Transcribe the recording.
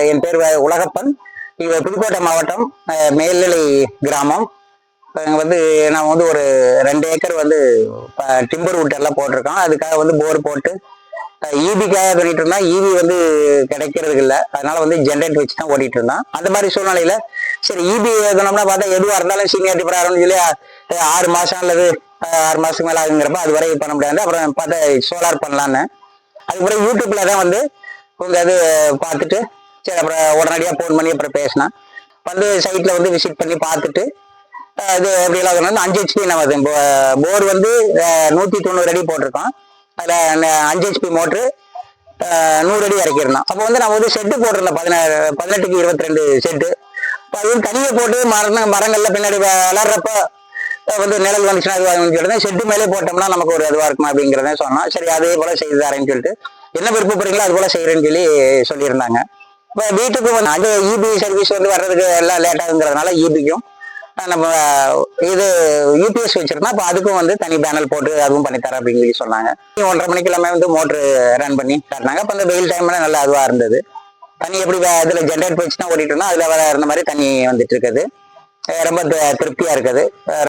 என் பேர் உலகப்பன். இது புதுக்கோட்டை மாவட்டம் மேல்நிலை கிராமம். இங்கே வந்து நான் வந்து ஒரு 2 ஏக்கர் வந்து டிம்பர் வுட் எல்லாம் போட்டிருக்கோம். அதுக்காக வந்து போர் போட்டு ஈபிக்காக பண்ணிட்டு இருந்தா ஈபி வந்து கிடைக்கிறதுக்கு இல்லை. அதனால வந்து ஜென்ரேட் வச்சு தான் ஓடிட்டு இருந்தான். அந்த மாதிரி சூழ்நிலையில சரி ஈபி எழுதணும்னா பார்த்தா எதுவாக இருந்தாலும் சீனியாரிட்டி பிரகாரம்னு சொல்லி 6 மாசம் அல்லது 6 மாசத்துக்கு மேலே ஆகுங்கிறப்ப அது வரை பண்ண முடியாது. அப்புறம் பார்த்தா சோலார் பண்ணலான்னு அதுக்கப்புறம் யூடியூப்ல தான் வந்து உங்க அது பார்த்துட்டு சரி அப்புறம் உடனடியாக ஃபோன் பண்ணி அப்புறம் பேசினேன். வந்து சைட்ல வந்து விசிட் பண்ணி பார்த்துட்டு இது எப்படிலாம் 5 HP நம்ம போர் வந்து 190 அடி போட்டிருக்கோம். அதில் 5 HP மோட்ரு 100 அடி இறக்கிருந்தோம். அப்போ வந்து நம்ம வந்து செட்டு போட்டிருந்தோம் 18க்கு 22 செட்டு. அது தனியை போட்டு மரங்கள்ல பின்னாடி வளர்றப்ப வந்து நிழல் வந்துச்சுன்னா அதுவாகுன்னு சொல்லிட்டு செட்டு மேலே போட்டோம்னா நமக்கு ஒரு இதுவாக இருக்குமா அப்படிங்கிறத சொன்னோம். சரி அதே போல செய்து தரேன்னு சொல்லிட்டு என்ன விருப்பப்படுறீங்களோ அது போல செய்யறேன்னு சொல்லியிருந்தாங்க. இப்போ வீட்டுக்கு வந்து அந்த இபி சர்வீஸ் வந்து வர்றதுக்கு எல்லாம் லேட் ஆகுங்கிறதுனால இபிக்கும் நம்ம இது யூபிஎஸ் வச்சிருந்தோம். அப்போ அதுக்கும் வந்து தனி பேனல் போட்டு அதுவும் பண்ணித்தரேன் அப்படின்னு சொன்னாங்க. 1:30 மணிக்கு எல்லாமே வந்து மோட்ரு ரன் பண்ணி காட்டினாங்க. அப்போ அந்த வெயில் டைம்ல நல்லா அதுவாக இருந்தது. தண்ணி எப்படி இதில் ஜென்ரேட் வச்சு தான் ஓடிட்டு இருந்தோம். அதில் இருந்த மாதிரி தண்ணி வந்துட்டு இருக்குது. ரொம்ப திருப்தியாக இருக்குது.